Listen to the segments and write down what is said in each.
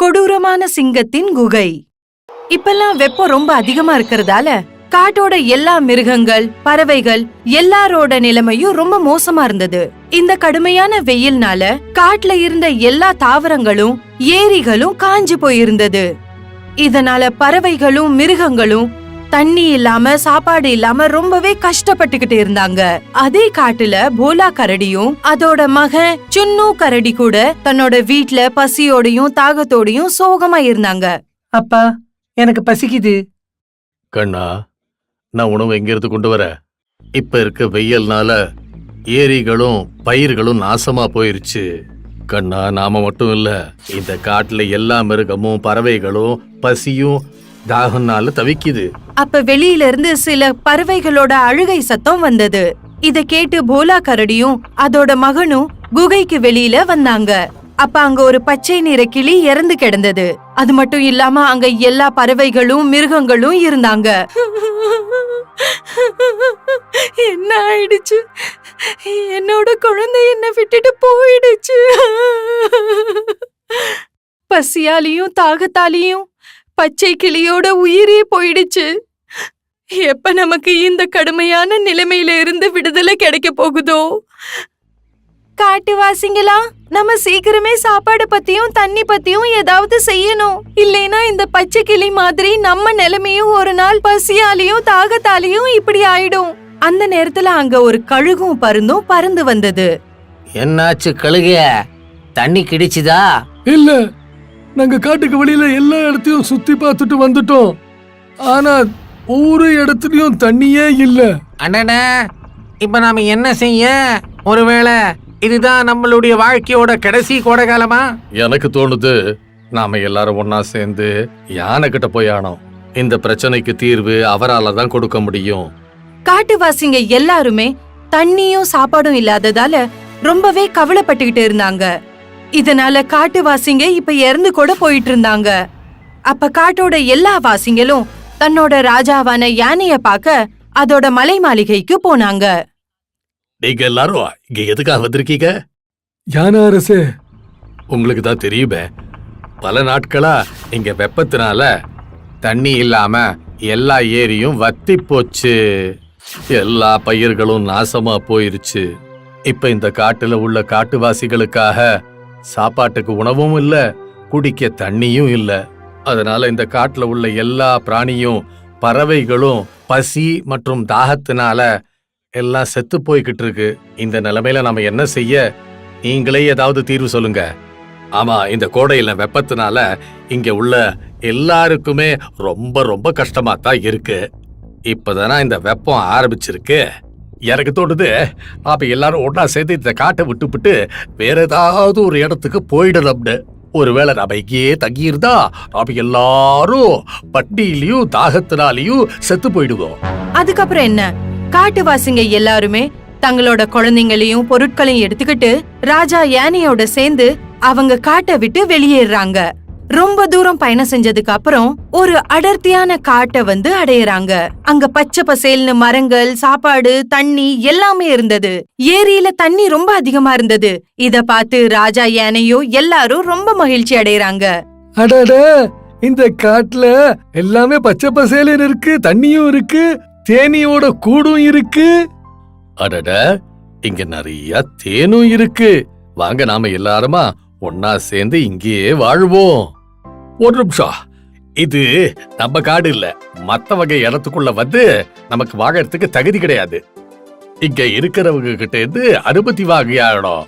கொடூரமான சிங்கத்தின் குகை. இப்பெல்லாம் வெப்பம் ரொம்ப அதிகமா இருக்கிறதால காட்டோட எல்லா மிருகங்கள், பறவைகள் எல்லாரோட நிலைமையும் ரொம்ப மோசமா இருந்தது. இந்த கடுமையான வெயில்னால காட்டுல இருந்த எல்லா தாவரங்களும் ஏரிகளும் காஞ்சு போயிருந்தது. இதனால பறவைகளும் மிருகங்களும் தண்ணி இல்லாம சாப்பாடு இல்லாம ரொம்பவே கஷ்டப்பட்டுக்கிட்டு இருந்தாங்க. அதே காட்டுல போலா கரடியும் அதோட மகன் சுன்னு கரடி கூட தன்னோட வீட்ல பசியோடையும் தாகத்தோடையும் சோகமா இருந்தாங்க. அப்பா, எனக்கு பசிக்குது. கண்ணா, நான் உணவு எங்கிருந்து கொண்டு வர? இப்ப இருக்க வெயில்னால ஏரிகளும் பயிர்களும் நாசமா போயிருச்சு. கண்ணா, நாம மட்டும் இல்ல, இந்த காட்டுல எல்லா மிருகமும் பறவைகளும் பசியும் தாகம்னால தவிக்குது. அப்ப வெளியில இருந்து சில பறவைகளோட அழுகை சத்தம் வந்தது. இத கேட்டு போலா கரடியும் அதோட மகனும் குகைக்கு வெளியில வந்தாங்க. அப்ப அங்க ஒரு பச்சை நிற கிளி இறந்து கிடந்தது. அது மட்டும் இல்லாம அங்க எல்லா பறவைகளும் மிருகங்களும் இருந்தாங்க. என்ன ஆயிடுச்சு? என்னோட குழந்தை என்ன விட்டுட்டு போயிடுச்சு. பசியாலையும் தாகத்தாலையும் பச்சை கிளியோட உயிரே போயிடுச்சு. எப்ப நமக்கு இந்த கடுமையான நிலைமையில இருந்து விடுதலை கிடைக்க போகுதோ? காட்டுவாசிங்களா, நம்ம சீக்கிரமே சாப்பாடு பத்தியும் தண்ணி பத்தியும் ஏதாவது செய்யணும். இல்லைனா இந்த பச்சை கிளி மாதிரி நம்ம நிலைமையும் ஒரு நாள் பசியாலையும் தாகத்தாலையும் இப்படி ஆயிடும். அந்த நேரத்துல அங்க ஒரு கழுகும் பருந்தும் பறந்து வந்தது. என்னாச்சு கழுகிய? தண்ணி கிடைச்சுதா? இல்ல, நாங்க காட்டுக்கு வெளியில எல்லா இடத்தையும் சுத்தி பார்த்துட்டு வந்துட்டோம். ஆனா ஒவ்வொரு இடத்துலயும் தண்ணியே இல்ல. அண்ணா, இப்ப நாம என்ன செய்ய? ஒருவேளை இதுதான் நம்மளுடைய வாழ்க்கையோட கடைசி கோடை காலமா? எனக்கு தோணுது, நாம எல்லாரும் ஒன்னா சேர்ந்து யானை கிட்ட போய் ஆனோம். இந்த பிரச்சனைக்கு தீர்வு அவரால தான் கொடுக்க முடியும். காட்டுவாசிங்க எல்லாருமே தண்ணியும் சாப்பாடும் இல்லாததால ரொம்பவே கவலைப்பட்டுக்கிட்டு இருந்தாங்க. இதனால காட்டுவாசிங்க இப்ப இறந்து கூட போயிட்டு இருந்தாங்க. அப்ப காட்டோட எல்லா வாசிங்களும் தன்னோட ராஜாவான யானைய பார்க்க அதோட மலை மாளிகைக்கு போனாங்க. நீங்க எல்லாரும் இங்க எதுக்காக வந்திருக்கீங்க? யானை அரசே, உங்களுக்கு தான் தெரியுமே, பல நாட்களா இங்க வெப்பத்தினால தண்ணி இல்லாம எல்லா ஏரியும் வத்தி போச்சு. எல்லா பயிர்களும் நாசமா போயிருச்சு. இப்ப இந்த காட்டுல உள்ள காட்டுவாசிகளுக்காக சாப்பாட்டுக்கு உணவும் இல்ல, குடிக்க தண்ணியும் இல்ல. அதனால இந்த காட்டுல உள்ள எல்லா பிராணியும் பறவைகளும் பசி மற்றும் தாகத்தினால எல்லாம் செத்து போய்கிட்டு இருக்கு. இந்த நிலைமையில நாம என்ன செய்ய? நீங்களே ஏதாவது தீர்வு சொல்லுங்க. ஆமா, இந்த கோடையில வெப்பத்தினால இங்க உள்ள எல்லாருக்குமே ரொம்ப ரொம்ப கஷ்டமா தான் இருக்கு. இப்பதானே இந்த வெப்பம் ஆரம்பிச்சிருக்கு. எனக்கு தோணுது, அப்ப எல்லாரும் ஒன்னா சேர்ந்து இந்த காட்டை விட்டுவிட்டு வேற ஏதாவது ஒரு இடத்துக்கு போயிடணும்னு. ஒருவேளை நாம இங்கேயே தங்கியிருந்தா நாம எல்லாரும் பட்டியிலையும் தாகத்தினாலையும் செத்து போயிடுவோம். அதுக்கப்புறம் என்ன? காட்டுவாசிங்க எல்லாருமே தங்களோட குழந்தைங்களையும் பொருட்களையும் எடுத்துக்கிட்டு ராஜா யானையோட சேர்ந்து அவங்க காட்டை விட்டு வெளியேறாங்க. ரொம்ப தூரம் பயணம் செஞ்சதுக்கு அப்புறம் ஒரு அடர்த்தியான காட்டை வந்து அடையறாங்க. அங்க பச்சை பசேல்னு மரங்கள், சாப்பாடு, தண்ணி எல்லாமே இருந்தது. ஏரியில தண்ணி ரொம்ப அதிகமா இருந்தது. இத பார்த்து ராஜா யானையோ எல்லாரும் ரொம்ப மகிழ்ச்சி அடையறாங்க. அடட, இந்த காட்டுல எல்லாமே பச்சை பசேலன்னு இருக்கு, தண்ணியும் இருக்கு, தேனியோட கூடும் இருக்கு. அடட, இங்க நிறைய தேனும் இருக்கு. வாங்க நாம எல்லாருமா ஒன்னா சேர்ந்து இங்கேயே வாழ்வோம். ஒரு நிமிஷம், இது நம்ம காடு இல்ல. மத்த வகை இடத்துக்குள்ள வந்து நமக்கு வாழறதுக்கு தகுதி கிடையாது. இங்க இருக்கிறவங்க கிட்ட இருந்து அனுமதி வாங்கியாடணும்.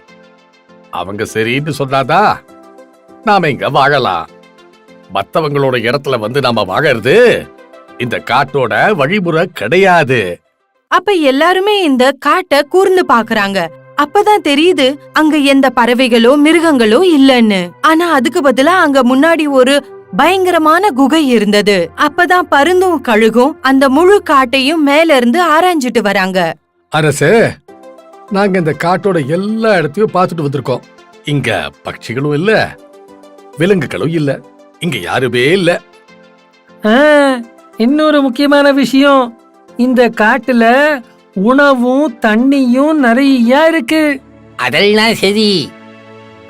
அவங்க சரின்னு சொன்னாதா நாம இங்க வாழலாம். மத்தவங்களோட இடத்துல வந்து நாம வாழறது இந்த காட்டோட வழிமுறை கிடையாது. அப்ப எல்லாருமே இந்த காட்டை கூர்ந்து பாக்குறாங்க. அப்பதான் தெரியுது அங்க எந்த பறவைகளோ மிருகங்களோ இல்லன்னு. ஆனா அதுக்கு பதிலா அங்க முன்னாடி ஒரு பயங்கரமான குகை இருந்தது. அப்பதான் பருந்தும் கழுகும் அந்த முழு காட்டையும் மேல இருந்து ஆராய்ஞ்சிட்டு வராங்க. அரசே, நாங்க இந்த காட்டோட எல்லா இடத்தையும் பார்த்துட்டு வந்திருக்கோம். இங்க பட்சிகளும் இல்ல, விலங்குகளும் இல்ல, இங்க யாருமே இல்ல. இன்னொரு முக்கியமான விஷயம், இந்த காட்டுல உணவும் தண்ணியும் நிறைய இருக்கு. அதெல்லாம் சரி.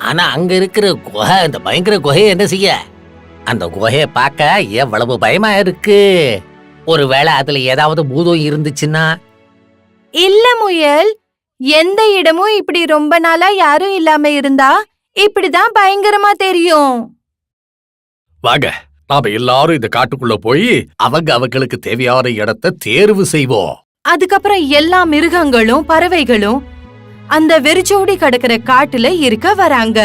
ஆனா அங்க இருக்கிற குகை, இந்த பயங்கர குகையை என்ன செய்ய? அந்த குகையை பார்க்க எவ்வளவு பயமா இருக்கு. ஒருவேளை அதுல ஏதாவது பூதம் இருந்துச்சுன்னா? இல்ல முயல், எந்த இடமும் இப்படி ரொம்ப நாளா யாரும் இல்லாம இருந்தா இப்படிதான் பயங்கரமா தெரியும். வாங்க, நாம எல்லாரும் இந்த காட்டுக்குள்ள போய் அவங்களுக்கு தேவையான இடத்தை தேர்வு செய்வோம். அதுக்கப்புறம் எல்லா மிருகங்களும் பறவைகளும் அந்த வெறிச்சோடி கிடக்கிற காட்டுல இருக்க வராங்க.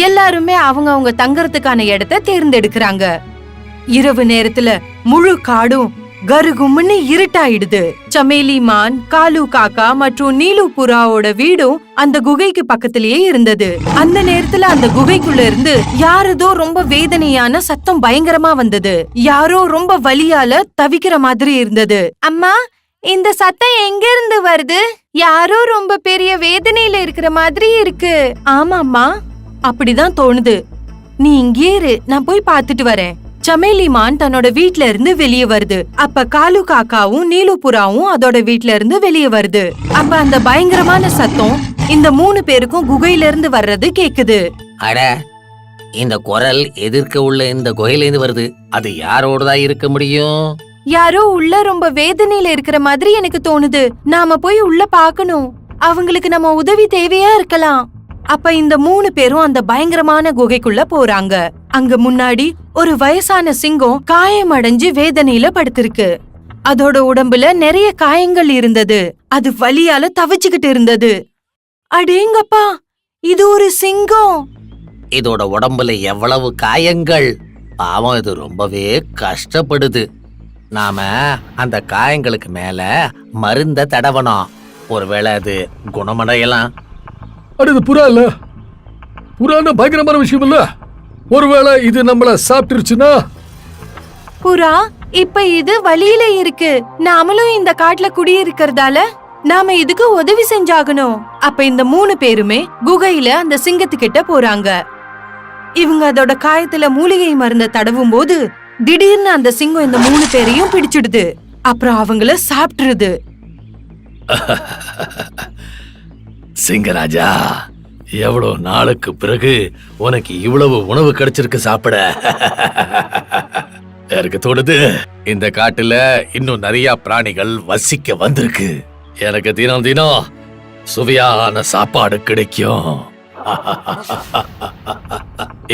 எல்லாருமே அவங்க தங்கறதுக்கான இடத்தை தேர்ந்தெடுக்கறாங்க. இரவு நேரத்துல முழு காடும் கருகும்னு இருட்டாயிடுது. சமேலி மான், காலு காக்கா மற்றும் நீலு புறாவோட வீடும் அந்த குகைக்கு பக்கத்திலேயே இருந்தது. அந்த நேரத்துல அந்த குகைக்குள்ள இருந்து யாரதோ ரொம்ப வேதனையான சத்தம் பயங்கரமா வந்தது. யாரோ ரொம்ப வலியால தவிக்கிற மாதிரி இருந்தது. அம்மா, இந்த சத்தம் எங்க இருந்து வருது? யாரோ ரொம்ப பெரிய வேதனையில இருக்கிற மாதிரி இருக்கு. ஆமாம்மா, அப்படிதான் தோணுது. நீ இங்கே இரு, நான் போய் பாத்துட்டு வரேன். சமேலி மான் தன்னோட வீட்ல இருந்து வெளியே வருது. அப்ப காலு காக்காவும் நீலு புறாவும் அதோட வீட்ல இருந்து வெளியே வருது. அப்ப அந்த பயங்கரமான சத்தம் இந்த 3 பேருக்கும் குகையில இருந்து வர்றது கேக்குது. அட, இந்த குரல் எதிர்க்க உள்ள இந்த குகையிலேருந்து வருது. அது யாரோடதான் இருக்க முடியும்? யாரோ உள்ள ரொம்ப வேதனையில இருக்கிற மாதிரி எனக்கு தோணுது. நாம போய் உள்ள பாக்கணும். அவங்களுக்கு நம்ம உதவி தேவையா இருக்கலாம். அப்ப இந்த 3 பேரும் அந்த பயங்கரமான குகைக்குள்ள போறாங்க. அங்க முன்னாடி ஒரு வயசான சிங்கம் காயமடைஞ்சு வேதனையில படுத்திருக்கு. அதோட உடம்புல நிறைய காயங்கள் இருந்தது. அது வலியால தவிச்சுக்கிட்டு இருந்தது. அடேங்கப்பா, இது ஒரு சிங்கம். இதோட உடம்புல எவ்வளவு காயங்கள்! பாவம், இது ரொம்பவே கஷ்டப்படுது. நாம அந்த காயங்களுக்கு மேல மருந்த தடவணும். ஒருவேளை அது குணமடையலாம். அடுத்து புறா இல்ல, புறான்னு பயங்கரமான விஷயம் இல்ல. ஒருவேளை இது நம்மள சாப்பிட்டுருச்சுன்னா? புறா, இப்ப இது வழியில இருக்கு. நாமளும் இந்த காட்டுல குடியிருக்கிறதால நாம இதுக்கு உதவி செஞ்சாகணும். அப்ப இந்த 3 பேருமே குகையில அந்த சிங்கத்துக்கிட்ட போறாங்க. இவங்க அதோட காயத்துல மூலிகை மருந்த தடவும் போது திடீர்னு அந்த சிங்கம் இந்த 3 பேரையும் பிடிச்சிடுது. அப்புறம் அவங்கள சாப்பிட்டுருது. சிங்கராஜா, எவ்வளவு நாளுக்கு பிறகு உனக்கு இவ்வளவு உணவு கிடைச்சிருக்கு சாப்பிட. எனக்கு தோணுது இந்த காட்டுல இன்னும் நிறைய பிராணிகள் வசிக்க வந்திருக்கு. எனக்கு தினம் தினம் சுவையான சாப்பாடு கிடைக்கும்.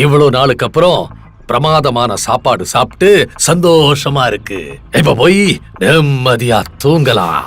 இவ்வளவு நாளுக்கு அப்புறம் பிரமாதமான சாப்பாடு சாப்பிட்டு சந்தோஷமா இருக்கு. இப்ப போய் நிம்மதியா தூங்கலாம்.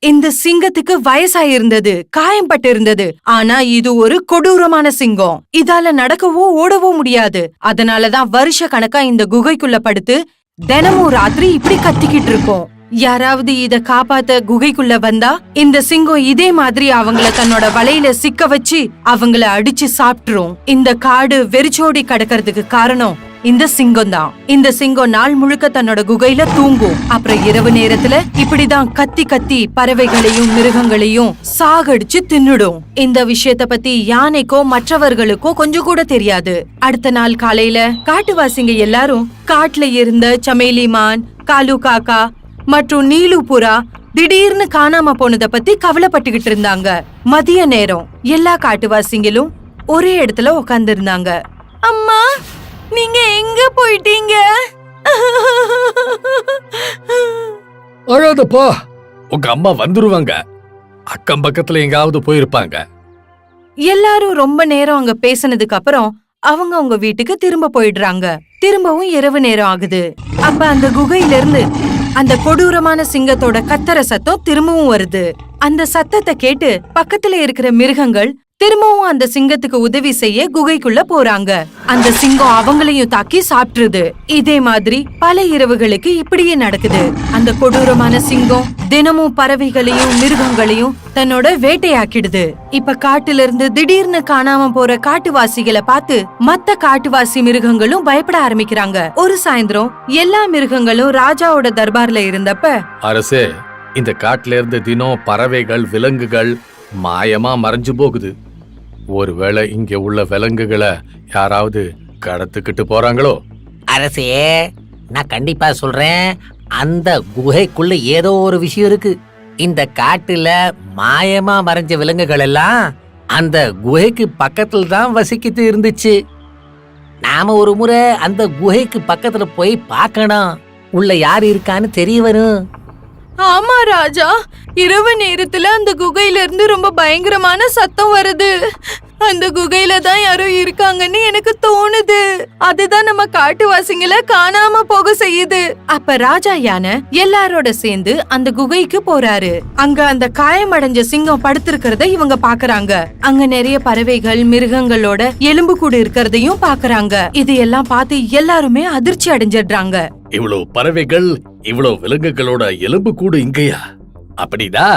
இந்த சிங்கத்துக்கு வயசாயிருந்தது, காயம்பட்டு இருந்தது. ஆனா இது ஒரு கொடூரமான சிங்கம். இதால நடக்கவோ ஓடவோ முடியாது. அதனாலதான் வருஷ கணக்கா இந்த குகைக்குள்ள படுத்து தினமும் ராத்திரி இப்படி கத்திக்கிட்டு இருக்கும். யாராவது இத காப்பாத்த குகைக்குள்ள வந்தா இந்த சிங்கம் இதே மாதிரி அவங்கள தன்னோட வலையில சிக்க வச்சு அவங்கள அடிச்சு சாப்பிட்டுரும். இந்த காடு வெறிச்சோடி கிடக்கிறதுக்கு காரணம் இந்த சிங்கம் தான். இந்த சிங்கம் நாள் முழுக்க தன்னோட குகையில தூங்கும். அப்புறம் இரவு நேரத்துல இப்படிதான் கத்தி கத்தி பறவைகளையும் மிருகங்களையும் சாகடிச்சு தின்னுடும். இந்த விஷயத்த பத்தி யானைக்கோ மற்றவர்களுக்கோ கொஞ்சம் கூட தெரியாது. அடுத்த நாள் காலையில காட்டுவாசிங்க எல்லாரும் காட்டுல இருந்த சமேலி மான், காலு காக்கா மற்றும் நீலு புறா திடீர்னு காணாம போனத பத்தி கவலைப்பட்டுகிட்டு இருந்தாங்க. மதிய நேரம் எல்லா காட்டுவாசிங்களும் ஒரே இடத்துல உட்கார்ந்து இருந்தாங்க. அம்மா, நீங்க எங்க போயிட்டீங்க? அழாதப்பா, உங்க அம்மா வந்துருவாங்க. அக்கம் பக்கத்துல எங்காவது போயிருப்பாங்க. எல்லாரும் ரொம்ப நேரம் அங்க பேசினதுக்கு அப்புறம் அவங்க வீட்டுக்கு திரும்ப போயிடுறாங்க. திரும்பவும் இரவு நேரம் ஆகுது. அப்ப அந்த குகையில இருந்து அந்த கொடூரமான சிங்கத்தோட கத்தர சத்தம் திரும்பவும் வருது. அந்த சத்தத்தை கேட்டு பக்கத்துல இருக்கிற மிருகங்கள் திரும்பவும் அந்த சிங்கத்துக்கு உதவி செய்ய குகைக்குள்ள போறாங்க. அந்த சிங்கம் அவங்களையும் தாக்கி சாப்பிட்டுருது. இதே மாதிரி பல இரவுகளுக்கு இப்படியே நடக்குது. அந்த கொடூரமான சிங்கம் தினமும் பறவைகளையும் மிருகங்களையும் தன்னோட வேட்டையாக்கிடுது. இப்ப காட்டுல இருந்து திடீர்னு காணாம போற காட்டுவாசிகளை பார்த்து மத்த காட்டுவாசி மிருகங்களும் பயப்பட ஆரம்பிக்கிறாங்க. ஒரு சாயந்தரம் எல்லா மிருகங்களும் ராஜாவோட தர்பார்ல இருந்தப்ப, அரசே, இந்த காட்டுல இருந்து தினம் பறவைகள் விலங்குகள் மாயமா மறைஞ்சு போகுது. ஒருவேளை இங்க உள்ள விலங்குகளை யாராவது கடத்துக்கிட்டு போறாங்களோ? அரசே, நான் கண்டிப்பா சொல்றேன், அந்த குகைக்குள்ள ஏதோ ஒரு விஷயம் இருக்கு. இந்த காட்டுல மாயமா மறைஞ்ச விலங்குகள் எல்லாம் அந்த குகைக்கு பக்கத்துல தான் வசிக்கிட்டு இருந்துச்சு. நாம ஒரு முறை அந்த குகைக்கு பக்கத்துல போய் பார்க்கணும். உள்ள யார் இருக்கான்னு தெரிய வரும். ஆமா ராஜா, இரவு நேரத்துல அந்த குகையில இருந்து ரொம்ப பயங்கரமான சத்தம் வருது. அந்த குகையில தான் யாரோ இருக்காங்கன்னு எனக்கு தோணுது. அதுதான் நம்ம காட்டுவாசிங்கள காணாம போக செய்யுது. அப்ப ராஜா யானை எல்லாரோட சேர்ந்து அந்த குகைக்கு போறாரு. அங்க அந்த காயமடைஞ்ச சிங்கம் படுத்திருக்கிறத இவங்க பாக்குறாங்க. அங்க நிறைய பறவைகள் மிருகங்களோட எலும்பு கூடு இருக்கிறதையும் பாக்குறாங்க. இதையெல்லாம் பார்த்து எல்லாருமே அதிர்ச்சி அடைஞ்சிடுறாங்க. இவ்வளவு பறவைகள், இவ்வளவு விலங்குகளோட எலும்பு கூடு இங்கயா? அப்படின்னா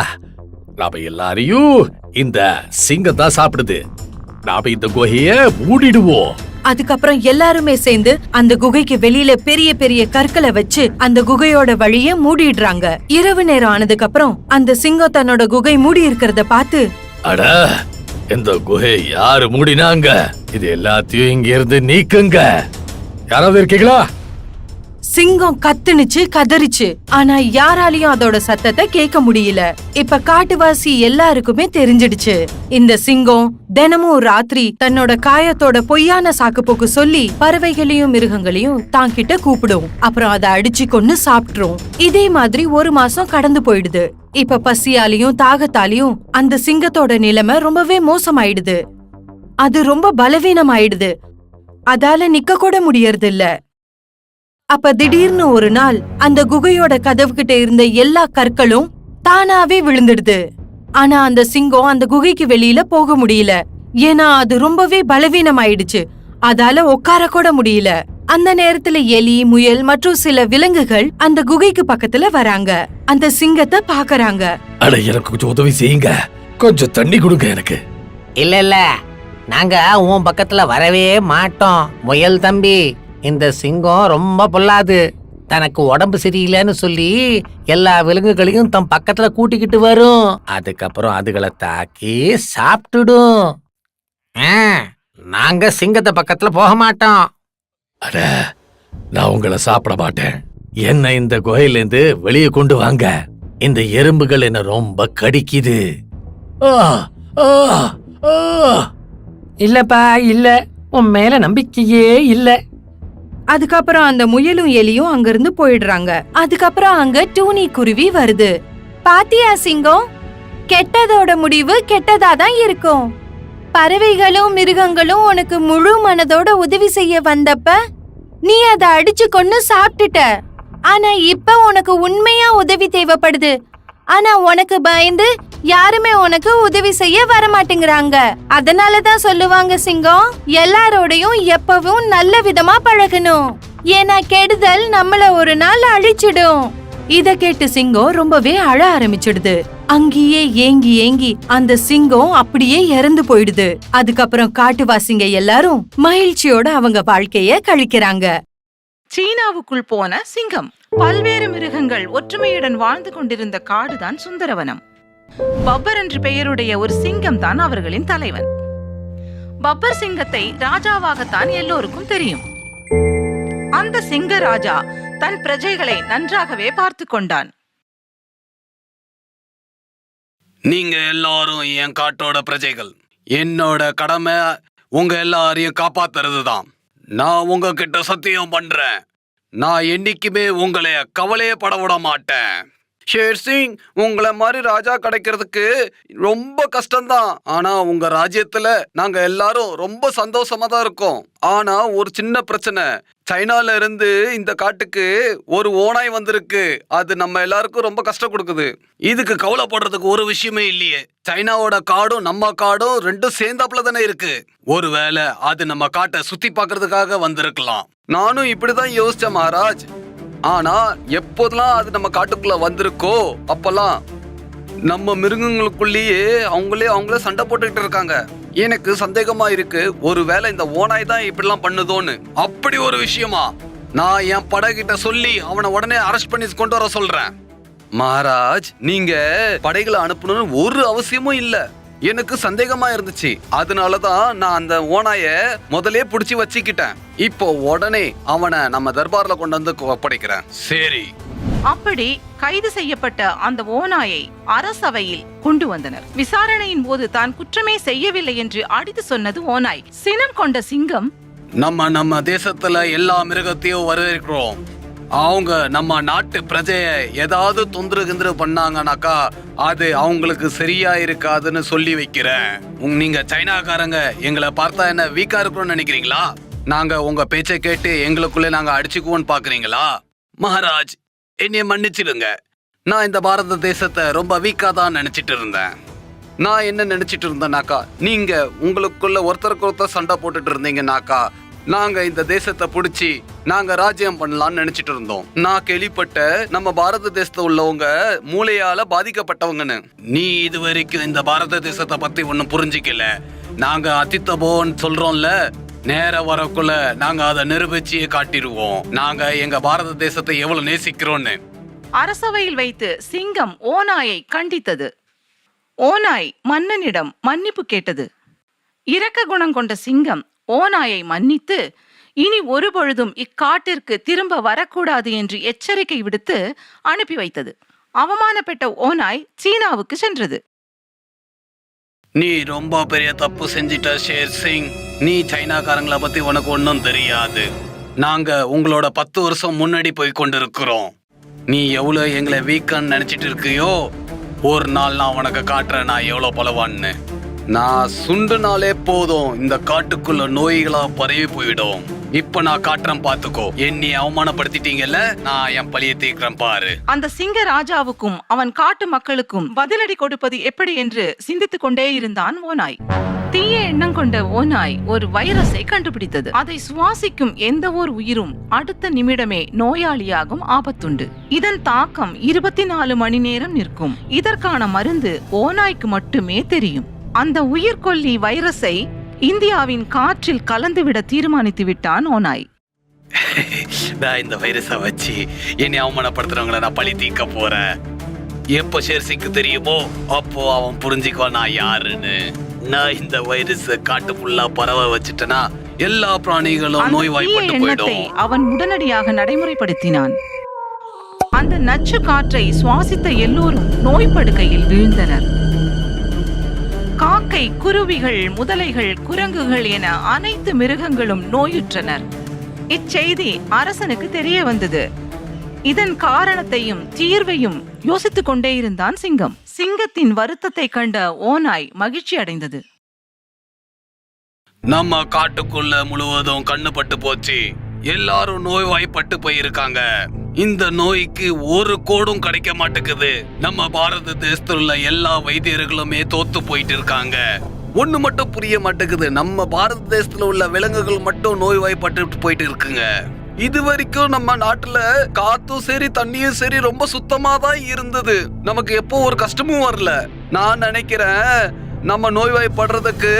நாம எல்லாரையும் இந்த சிங்கம் தான் சாப்பிடுது. நாம இந்த குகைய மூடிடுவோம். அதுக்கப்புறம் எல்லாருமே சேர்ந்து அந்த குகைக்கு வெளியில பெரிய பெரிய கற்களை வச்சு அந்த குகையோட வழிய மூடிடுறாங்க. இரவு நேரம் ஆனதுக்கு அப்புறம் அந்த சிங்கம் தன்னோட குகை மூடி இருக்கிறத பார்த்து, அட, இந்த குகை யாரு மூடினாங்க? இது எல்லாத்தையும் இங்க இருந்து நீக்குங்க. யாராவது இருக்கீங்களா? சிங்கம் கத்துனுச்சு, கதறிச்சு. ஆனா யாராலையும் அதோட சத்தத்தை கேட்க முடியல. இப்ப காட்டுவாசி எல்லாருக்குமே தெரிஞ்சிடுச்சு. இந்த சிங்கம் தினமும் ராத்திரி தன்னோட காயத்தோட பொய்யான சாக்குப்போக்கு சொல்லி பறவைகளையும் மிருகங்களையும் தான் கிட்ட கூப்பிடும். அப்புறம் அதை அடிச்சு கொன்னு சாப்பிட்டுரும். இதே மாதிரி 1 மாசம் கடந்து போயிடுது. இப்ப பசியாலையும் தாகத்தாலையும் அந்த சிங்கத்தோட நிலைமை ரொம்பவே மோசமாயிடுது. அது ரொம்ப பலவீனமாயிடுது. அதால நிக்க கூட முடியறது இல்ல. அப்ப திடீர்னு ஒரு நாள் அந்த குகையோட கதவுகிட்ட இருந்த எல்லா கற்களும் தானாவே விழுந்துடுது. ஆனா அந்த சிங்கம் அந்த குகைக்கு வெளியில போக முடியல. ஏன்னா அது ரொம்பவே பலவீனமாயிடுச்சு. அதால உட்கார கூட முடியல. அந்த நேரத்துல எலி, முயல் மற்றும் சில விலங்குகள் அந்த குகைக்கு பக்கத்துல வராங்க. அந்த சிங்கத்தை பாக்குறாங்க. அட, எனக்கு கொஞ்சம் உதவி செய்யுங்க. கொஞ்சம் தண்ணி கொடுங்க எனக்கு. இல்ல, நாங்க உன் பக்கத்துல வரவே மாட்டோம் முயல் தம்பி. இந்த சிங்கம் ரொம்ப பொல்லாது. தனக்கு உடம்பு சரியில்லைன்னு சொல்லி எல்லா விலங்குகளையும் தன் பக்கத்துல கூட்டிக்கிட்டு வரும். அதுக்கப்புறம் அதுகளை தாக்கி சாப்பிட்டுடும். நாங்க சிங்கத்தை பக்கத்துல போக மாட்டோம். அட, நான் உங்களை சாப்பிட மாட்டேன். என்ன இந்த குகையிலேருந்து வெளியே கொண்டு வாங்க. இந்த எறும்புகள் என்ன ரொம்ப கடிக்குது. ஆ, ஆ, ஆ. இல்லப்பா, இல்ல, உன் மேல நம்பிக்கையே இல்ல. அதுக்கப்புறம் அந்த முயலும் எலியும் அங்கிருந்து போயிடுறாங்க. அதுக்கப்புறம் அங்க டூனி குருவி வருது. பாத்தியா சிங்கம், கெட்டதோட முடிவு கெட்டதா தான் இருக்கும். பறவைகளும் மிருகங்களும் உனக்கு முழு மனதோட உதவி செய்ய வந்தப்ப நீ அதை அடிச்சு கொன்னு சாப்பிட்டுட்ட. ஆனா இப்ப உனக்கு உண்மையா உதவி தேவைப்படுது. ஆனா உனக்கு பயந்து யாருமே உனக்கு உதவி செய்ய வர மாட்டேங்கிறாங்க. அதனாலதான் சொல்லுவாங்க சிங்கம், எல்லாரோடையும் எப்பவும் நல்ல விதமா பழகணும். ஏன்னா கெடுதல் நம்மள ஒரு நாள் அழிச்சிடும். இத கேட்டு சிங்கம் ரொம்பவே அழ ஆரம்பிச்சிடுது. அங்கேயே ஏங்கி ஏங்கி அந்த சிங்கம் அப்படியே இறந்து போயிடுது. அதுக்கப்புறம் காட்டுவாசிங்க எல்லாரும் மகிழ்ச்சியோட அவங்க வாழ்க்கைய கழிக்கிறாங்க. சீனாவுக்குள் போன சிங்கம். பல்வேறு மிருகங்கள் ஒற்றுமையுடன் வாழ்ந்து கொண்டிருந்த காடுதான் சுந்தரவனம். பப்பர் என்ற பெயருடைய ஒரு சிங்கம் தான் அவர்களின் தலைவன். பப்பர் சிங்கத்தை ராஜாவாகத்தான் எல்லோருக்கும் தெரியும். அந்த சிங்க ராஜா தன் பிரஜைகளை நன்றாகவே பார்த்து கொண்டான். நீங்க எல்லாரும் என் காட்டோட பிரஜைகள். என்னோட கடமை உங்க எல்லாரையும் காப்பாத்துறது தான். நான் உங்ககிட்ட சத்தியம் பண்றேன், நான் என்னைக்குமே உங்களை கவலையே பட விட மாட்டேன். ஷேர் சிங், உங்களை மாதிரி ராஜா கிடைக்கிறதுக்கு ரொம்ப கஷ்டம்தான். ஆனா உங்க ராஜ்யத்துல நாங்க எல்லாரும் ரொம்ப சந்தோஷமா தான் இருக்கோம். ஆனா ஒரு சின்ன பிரச்சனை. சைனால இருந்து இந்த காட்டுக்கு ஒரு ஓநாய் வந்திருக்கு. அது நம்ம எல்லாருக்கும் ரொம்ப கஷ்டம் கொடுக்குது. இதுக்கு கவலைப்படுறதுக்கு ஒரு விஷயமே இல்லையே. சைனாவோட காடும் நம்ம காடும் ரெண்டும் சேர்ந்தாப்புல தானே இருக்கு. ஒருவேளை அது நம்ம காட்டை சுத்தி பாக்குறதுக்காக வந்திருக்கலாம். நானும் இப்படிதான் யோசிச்சேன் மகாராஜ். ஆனா எப்போதெல்லாம் அது நம்ம காட்டுக்குள்ள வந்திருக்கோ அப்பெல்லாம் நம்ம மிருகங்களுக்குள்ளேயே அவங்களே சண்டை போட்டுக்கிட்டு இருக்காங்க. எனக்கு சந்தேகமா இருக்கு, ஒருவேளை இந்த ஓநாய் தான் இப்படிலாம் பண்ணுதோன்னு. அப்படி ஒரு விஷயமா? நான் என் படைகிட்ட சொல்லி அவனை உடனே அரெஸ்ட் பண்ணி கொண்டு வர சொல்றேன். மகாராஜ், நீங்க படைகளை அனுப்பணும்னு ஒரு அவசியமும் இல்ல. எனக்கு சந்தேகமா இருந்துச்சு, அதனாலதான் நான் அந்த ஓநாய முதலே புடிச்சு வச்சுக்கிட்டேன். இப்போ உடனே அவனை நம்ம தர்பார்ல கொண்டு வந்து ஒப்படைக்கிறேன். சரி. அப்படி கைது செய்யப்பட்ட அந்த ஓநாயை அரசவையில் கொண்டு வந்தனர். விசாரணையின் போது தான் குற்றமே செய்யவில்லை என்று அடித்து சொன்னது ஓநாய். சினம் கொண்ட சிங்கம், நம்ம தேசத்துல எல்லா மிருகத்தையும் வரவேற்கிறோம். அவங்க நம்ம நாட்டு பிரஜைய ஏதாவது தொந்தரவு பண்ணாங்கனாக்கா அது அவங்களுக்கு சரியா இருக்காதுன்னு சொல்லி வைக்கிறேன். நீங்க சைனாக்காரங்க எங்களை பார்த்தா என்ன வீக்கா இருக்கணும்னு நினைக்கிறீங்களா? நாங்க உங்க பேச்சை கேட்டு எங்களுக்குள்ளே நாங்க அடிச்சுக்குவோன்னு பாக்குறீங்களா? மகாராஜ், என்னைய மன்னிச்சிடுங்க. நான் இந்த பாரத தேசத்தை ரொம்ப வீக்கா தான் நினைச்சிட்டு இருந்தேன். நான் என்ன நினைச்சிட்டு இருந்தேனாக்கா, நீங்க உங்களுக்குள்ள ஒருத்தருக்கு ஒருத்தர் சண்டை போட்டுட்டு இருந்தீங்கன்னாக்கா நாங்க இந்த தேசத்தை புடிச்சு நாங்க ராஜ்யம் பண்ணலாம்னு நினைச்சிட்டு இருந்தோம். நான் கேள்விப்பட்ட நம்ம பாரத தேசத்துல உள்ளவங்க மூளையால பாதிக்கப்பட்டவங்கன்னு. நீ இது வரைக்கும் இந்த பாரத தேசத்தை பத்தி ஒன்னும் புரிஞ்சிக்கல. நாங்க அத்தித்தபோன்னு சொல்றோம்ல, நேர வரக்குள்ள நாங்க அதை நிரூபிச்சியே காட்டிடுவோம். நாங்க எங்க பாரத தேசத்தை எவ்வளவு நேசிக்கிறோம்னு. அரசவையில் வைத்து சிங்கம் ஓநாயை கண்டித்தது. ஓநாய் மன்னனிடம் மன்னிப்பு கேட்டது. இரக்க குணம் கொண்ட சிங்கம் ஓநாயை மன்னித்து இனி ஒரு பொழுதும் இக்காட்டிற்கு திரும்ப வரக்கூடாது என்று எச்சரிக்கை விடுத்து அனுப்பி வைத்தது. அவமானப்பட்ட ஓநாய் சீனாவுக்கு சென்றது. நீ ரொம்ப பெரிய தப்பு செஞ்சிட்ட ஷேர் சிங். நீ சைனாக்காரங்களை பத்தி உனக்கு ஒன்னும் தெரியாது. நாங்க உங்களோட 10 வருஷம் முன்னாடி போய் கொண்டிருக்கிறோம். நீ எவ்வளவு எங்களை வீக்கன்னு நினைச்சிட்டு இருக்கியோ, ஒரு நாள் நான் உனக்கு காட்டுறேன் நான் எவ்வளவு பலவான்னு. நான் சுண்டுனாலே போதும் இந்த காட்டுக்குள்ள நோய்களா பரவி போயிடும். இப்ப நான் காட்டுறேன் பாத்துக்கோ. என்னை அவமானப்படுத்திட்டீங்கல்ல, நான் என் பழியை தீர்க்கிறேன் பாரு. அந்த சிங்க ராஜாவுக்கும் அவன் காட்டு மக்களுக்கும் பதிலடி கொடுப்பது எப்படி என்று சிந்தித்துக் கொண்டே இருந்தான் ஓநாய். தீய எண்ணம் கொண்ட ஓநாய் ஒரு வைரஸை கண்டுபிடித்தது. அதை சுவாசிக்கும் எந்த ஒரு உயிரும் அடுத்த நிமிடமே நோயாளியாகும் ஆபத்துண்டு. இதன் தாக்கம் 24 மணி நேரம் நிற்கும். இதற்கான மருந்து ஓநாய்க்கு மட்டுமே தெரியும். அந்த உயிர்கொல்லி வைரஸை இந்தியாவின் காற்றில் கலந்துவிட தீர்மானித்து விட்டான் ஓநாய். நான் இந்த வைரஸை வச்சு என்னை அவமானப்படுத்துறவங்கள நான் பழி தீர்க்க போறேன். எப்போ ஷேர்சிக்கு தெரியுமோ அப்போ அவன் புரிஞ்சுக்குவான் நான் யாருன்னு. நான் இந்த வைரஸ் காட்டு ஃபுல்லா பரவ வச்சுட்டேனா எல்லா பிராணிகளும் நோய்வாய்ப்பட்டு போயிடும். அவன் உடனடியாக நடைமுறைப்படுத்தினான். அந்த நச்சு காற்றை சுவாசித்த எல்லோரும் நோய் படுக்கையில் வீழ்ந்தனர். காக்கை, குருவிகள், முதலைகள், குரங்குகள் என அனைத்து மிருகங்களும் நோயுற்றனர். இச்செய்தி அரசனுக்கு தெரிய வந்தது. இதன் காரணத்தையும் தீர்வையும் யோசித்துக் கொண்டே இருந்தான் சிங்கம். சிங்கத்தின் வருத்தத்தை கண்ட ஓநாய் மகிழ்ச்சி அடைந்தது. நம்ம காட்டுக்குள்ள முழுவதும் கண்ணு பட்டு போச்சு. எல்லாரும் நோய்வாய்ப்பட்டு போயிருக்காங்க. இந்த நோய்க்கு ஒரு கோடும் கிடைக்க மாட்டேங்குது. நம்ம பாரத தேசத்துல உள்ள எல்லா வைத்தியர்களுமே தோத்து போயிட்டு இருக்காங்க. ஒண்ணு மட்டும் புரிய மாட்டேங்குது, நம்ம பாரத தேசத்துல உள்ள விலங்குகள் மட்டும் நோய்வாய்ப்பட்டு போயிட்டு இருக்குங்க. இது வரைக்கும் நம்ம நாட்டுல காத்தும் சரி தண்ணியும் சரி ரொம்ப சுத்தமா தான் இருந்தது. நமக்கு எப்போ ஒரு கஷ்டமும் வரல. நான் நினைக்கிறேன் நம்ம நோய்வாய்ப்படுறதுக்கு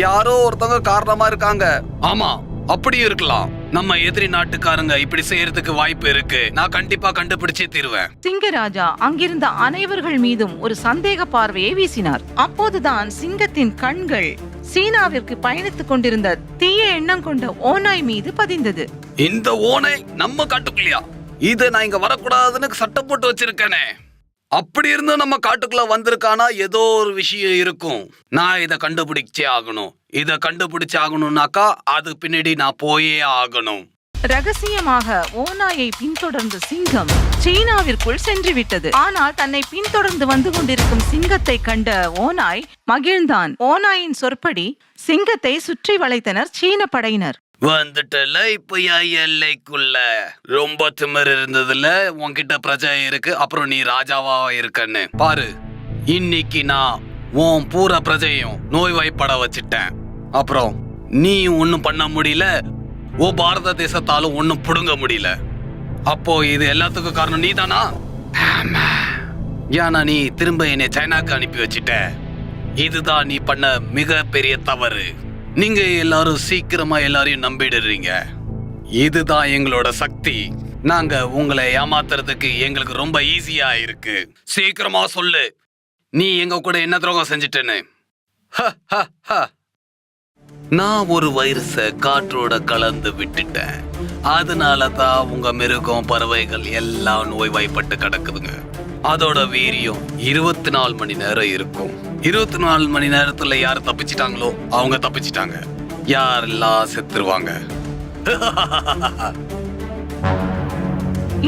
யாரோ ஒருத்தவங்க காரணமா இருக்காங்க. ஆமா, அப்படி இருக்கலாம். நம்ம எதிரி நாட்டுக்காரங்க இப்படி செய்யறதுக்கு வாய்ப்பு இருக்கு. நான் கண்டிப்பா கண்டுபிடிச்சே தீருவேன். சிங்கராஜா அங்கிருந்த அனைவர்கள் மீதும் ஒரு சந்தேக பார்வையை வீசினார். அப்போதுதான் சிங்கத்தின் கண்கள் சீனாவிற்கு பயணித்துக் கொண்டிருந்த தீய எண்ணம் கொண்ட ஓநாய் மீது பதிந்தது. இந்த ஓநாய் நம்ம காட்டுக்குள்ளையா? இத நான் இங்க வரக்கூடாதுன்னு சட்டம் போட்டு வச்சிருக்கேனே. அப்படி இருந்து நம்ம காட்டுக்குள்ள வந்திருக்கானா ஏதோ ஒரு விஷயம் இருக்கும். நான் இதை கண்டுபிடிச்சே ஆகணும். இதை கண்டுபிடிச்சே ஆகணும்னாக்கா அது பின்னாடி நான் போயே ஆகணும். ரகசியமாக ஓநாயை பின்தொடர்ந்த சிங்கம் சீனாவிற்குள் சென்று விட்டது. ஆனால் தன்னை பின்தொடர்ந்து வந்து கொண்டிருக்கும் சிங்கத்தை கண்ட ஓநாய் மகிழ்ந்தான். ஓநாயின் சொற்படி சிங்கத்தை சுற்றி வளைத்தனர் சீன படையினர். வந்துட்டல இப்ப எல்லைக்குள்ள ரொம்ப திமிர் இருந்ததுல உன்கிட்ட பிரஜை இருக்கு, அப்புறம் நீ ராஜாவா இருக்கன்னு பாரு. இன்னைக்கு நான் உன் பூரா பிரஜையும் நோய்வாய்ப்பட வச்சிட்டேன். அப்புறம் நீ ஒன்னும் பண்ண முடியல, ஓ பாரத தேசத்தாலும் ஒன்னும் புடுங்க முடியல. அப்போ இது எல்லாத்துக்கும் காரணம் நீ தானா? ஏன்னா நீ திரும்ப என்னை சைனாக்கு அனுப்பி வச்சிட்ட. இதுதான் நீ பண்ண மிக பெரிய தவறு. நீங்க எல்லாரும் சீக்கிரமா எல்லாரையும் நம்பிடுறீங்க. இதுதான் எங்களோட சக்தி. நாங்க உங்களை ஏமாத்துறதுக்கு எங்களுக்கு ரொம்ப ஈஸியா இருக்கு. சீக்கிரமா சொல்லு, நீ எங்க கூட என்ன துரோகம் செஞ்சிட்டேன்னு. நான் ஒரு வைரஸ காற்றோட கலந்து விட்டுட்டேன். அதனால தான் உங்க மிருகம் பறவைகள் எல்லாம் நோய்வாய்ப்பட்டு கிடக்குதுங்க. அதோட வீரியம் 24 மணி நேரம் இருக்கும். 24 மணி நேரத்துல யார் தப்பிச்சிட்டாங்களோ அவங்க தப்பிச்சிட்டாங்க, யாரெல்லாம் செத்துருவாங்க.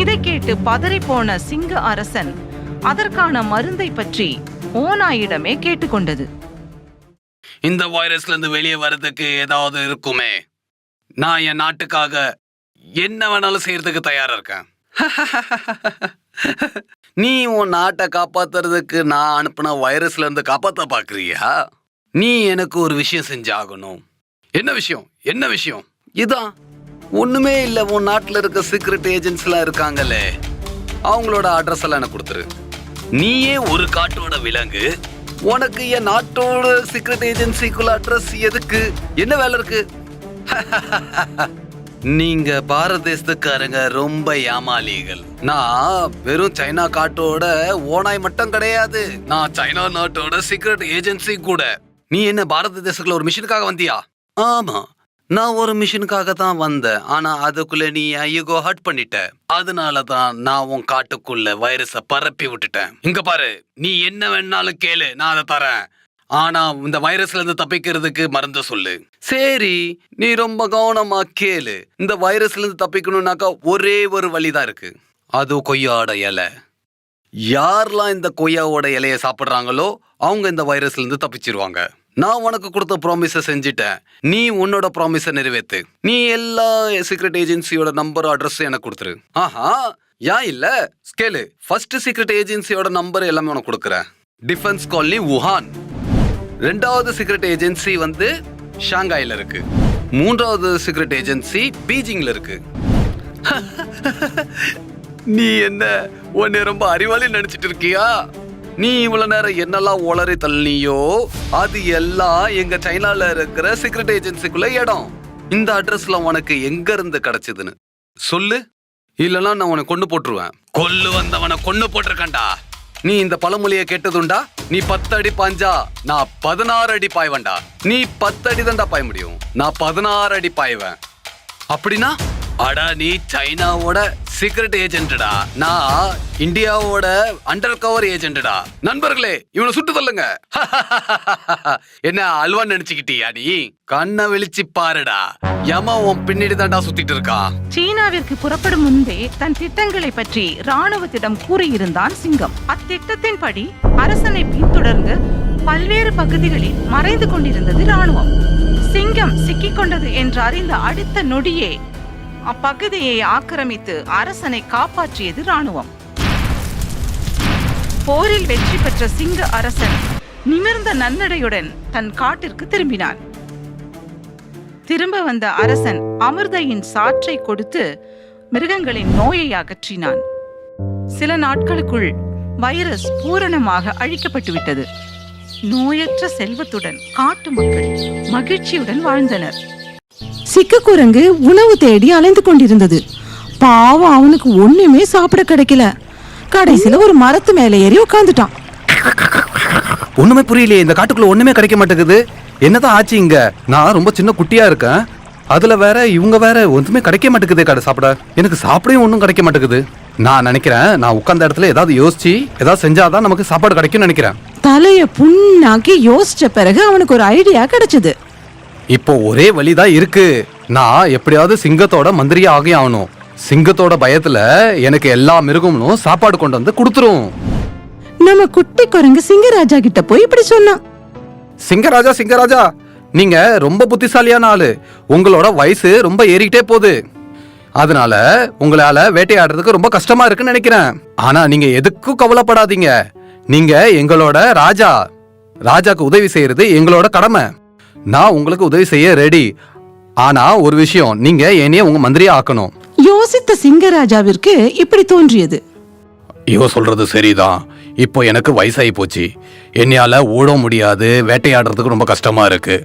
இதை கேட்டு பதறி போன சிங்க அரசன் அதற்கான மருந்தை பற்றி ஓநாயிடமே கேட்டுக்கொண்டது. இந்த வைரஸ்ல இருந்து வெளியே வர்றதுக்கு ஏதாவது இருக்குமே. நான் என் நாட்டுக்காக என்ன வேணாலும் செய்யறதுக்கு தயாரா இருக்கேன். நீ உன் நாட்டை காப்பாத்துறதுக்கு நான் அனுப்பின வைரஸ்ல இருந்து காப்பாத்த பாக்குறியா? நீ எனக்கு ஒரு விஷயம் செஞ்சாகணும். என்ன விஷயம்? என்ன விஷயம்? இதான் ஒண்ணுமே இல்ல. உன் நாட்டுல இருக்க சீக்ரெட் ஏஜென்ட்ஸ் எல்லாம் இருக்காங்கல்ல, அவங்களோட அட்ரஸ் எல்லாம் எனக்கு கொடுத்துரு. நீயே ஒரு காட்டோட விலங்கு, உனக்கு என் நாட்டோட சீக்ரெட் ஏஜென்சிக்குள்ள அட்ரஸ் எதுக்கு? என்ன வேலை இருக்கு? நீங்க பாரத தேசத்துக்காரங்க ரொம்ப ஏமாளிகள். நான் வெறும் சைனா காட்டோட ஓனாய் மட்டும் கிடையாது, நான் சைனா நாட்டோட சீக்ரெட் ஏஜென்சி கூட. நீ என்ன பாரத தேசத்துல ஒரு மிஷனுக்காக வந்தியா? ஆமா, நான் ஒரு மிஷனுக்காக தான் வந்தேன். ஆனா அதுக்குள்ள நீ ஐயோ ஹர்ட் பண்ணிட்ட. அதனாலதான் நான் உன் காட்டுக்குள்ள வைரஸ பரப்பி விட்டுட்டேன். இங்க பாரு, நீ என்ன வேணாலும் கேளு, நான் அதை தரேன். ஆனா இந்த வைரஸ்ல இருந்து தப்பிக்கிறதுக்கு மருந்து சொல்லு. சரி, நீ ரொம்ப கவனமா கேளு. இந்த வைரஸ்ல இருந்து தப்பிக்கணும்னாக்கா ஒரே ஒரு வழிதான் இருக்கு, அது கொய்யாட இலை. யாரெல்லாம் இந்த கொய்யாவோட இலைய சாப்பிடுறாங்களோ அவங்க இந்த வைரஸ்ல இருந்து தப்பிச்சிருவாங்க. நான் உனக்கு கொடுத்த ப்ராமிஸை செஞ்சுட்டேன். நீ உன்னோட ப்ராமிஸை நிறைவேத்து. நீ எல்லா சீக்ரெட் ஏஜென்சியோட நம்பர் அட்ரஸ் எனக்கு கொடுத்துரு. ஆஹா, ஏன் இல்ல ஸ்கேலு. ஃபர்ஸ்ட் சீக்ரெட் ஏஜென்சியோட நம்பர் எல்லாமே உனக்கு கொடுக்குறேன். Defence colony Wuhan. 2வது சீக்ரெட் ஏஜென்சி வந்து ஷாங்காயில இருக்கு. 3வது சீக்ரெட் ஏஜென்சி பீஜிங்ல இருக்கு. நீ என்ன உன்னை ரொம்ப அறிவாளி நினைச்சிட்டு இருக்கியா? நீ இவ்வளவு நேரம் என்னெல்லாம் உளறி தள்ளியோ அது எல்லாம் எங்க சைனால இருக்கிற சீக்ரெட் ஏஜென்சிக்குள்ள இடம். இந்த அட்ரஸ்ல உனக்கு எங்க இருந்து கிடைச்சதுன்னு சொல்லு, இல்லனா நான் உன்னை கொண்டு போட்டுருவேன். கொல்லு வந்தவனை கொண்டு போட்டிருக்கேன்டா. நீ இந்த பழமொழியை கேட்டதுண்டா? நீ 10 அடி பாஞ்சா நான் 16 அடி பாய்வேன்டா. நீ 10 அடி தான்டா பாய முடியும், நான் 16 அடி பாய்வேன். அப்படின்னா அடா நீ சைனாவோட சீக்ரெட் ஏஜென்டா, நான் இந்தியாவோட அண்டர் கவர் ஏஜென்டா. நண்பர்களே, இவனை சுட்டு தள்ளுங்க. என்ன அல்வா நினைச்சுக்கிட்டியா? நீ கண்ணை வெளிச்சு பாருடா, யமா உன் பின்னாடி தாண்டா சுத்திட்டு இருக்கான். சீனாவிற்கு புறப்படும் முன்பே தன் திட்டங்களை பற்றி ராணுவத்திடம் கூறியிருந்தான் சிங்கம். அத்திட்டத்தின்படி அரசனை பின்தொடர்ந்து பல்வேறு பகுதிகளில் மறைந்து கொண்டிருந்தது ராணுவம். சிங்கம் சிக்கிக் கொண்டது என்று அறிந்த அடுத்த நொடியே அப்பகுதியை ஆக்கிரமித்து அரசனை காப்பாற்றியது ராணுவம். போரில் வெற்றி பெற்ற சிங்க அரசன் நிமிர்ந்த நன்னடையுடன் தன் காட்டிற்கு திரும்பினான். திரும்ப வந்த அரசன் அமிர்தையின் சாற்றை கொடுத்து மிருகங்களின் நோயை அகற்றினான். சில நாட்களுக்குள் வைரஸ் பூரணமாக அழிக்கப்பட்டு விட்டது. நோயற்ற செல்வத்துடன் காட்டு மக்கள் மகிழ்ச்சியுடன் வாழ்ந்தனர். சிக்கக்குரங்கு உணவு தேடி அலைந்து கொண்டிருந்தது. பாவம், அவனுக்கு ஒண்ணுமே சாப்பிட கிடைக்கல. கடைசியில ஒரு மரத்து மேல ஏறி உட்கார்ந்துட்டான். ஒண்ணுமே புரியலையே, இந்த காட்டுக்குள்ள ஒண்ணுமே கிடைக்க மாட்டேங்குது. என்னதான் ஆச்சு இங்க? நான் ரொம்ப சின்ன குட்டியா இருக்கேன், அதுல வேற இவங்க வேற ஒன்றுமே கிடைக்க மாட்டேங்குது. கடை சாப்பிட எனக்கு சாப்பிடையும் ஒன்றும் கிடைக்க மாட்டேங்குது. நான் நினைக்கிறேன், நான் உட்கார்ந்த இடத்துல ஏதாவது யோசிச்சு ஏதாவது செஞ்சாதான் நமக்கு சாப்பாடு கிடைக்கும்னு நினைக்கிறேன். தலைய புண்ணாக்கி யோசிச்ச பிறகு அவனுக்கு ஒரு ஐடியா கிடைச்சது. இப்போ ஒரே வழிதான் இருக்கு. நான் எப்படியாவது சிங்கத்தோட மந்திரியா ஆகி ஆகணும். சிங்கத்தோட பயத்துல எனக்கு எல்லா மிருகமும் சாப்பாடு கொண்டு வந்து கொடுத்துரும். நம்ம குட்டி குரங்கு சிங்கராஜா கிட்ட போய் இப்படி சொன்னான். சிங்கராஜா, சிங்கராஜா, நீங்க ரொம்ப புத்திசாலியான ஆளு. உங்களோட வயசு ரொம்ப ஏறிக்கிட்டே போகுது. அதனால உங்களால வேட்டையாடுறதுக்கு ரொம்ப கஷ்டமா இருக்குன்னு நினைக்கிறேன். ஆனா நீங்க எதுக்கும் கவலைப்படாதீங்க. நீங்க எங்களோட ராஜா. ராஜாக்கு உதவி செய்யறது எங்களோட கடமை. நான் உங்களுக்கு உதவி செய்ய ரெடி. ஆனா ஒரு விஷயம், நீங்க என்னைய உங்க மந்திரியா ஆக்கணும். யோசித்த சிங்கராஜாவிற்கு இப்படி தோன்றியது. இவ சொல்றது சரிதான். இப்போ எனக்கு வயசாகி போச்சு, என்னையால ஓட முடியாது, வேட்டையாடுறதுக்கு ரொம்ப கஷ்டமா இருக்கு.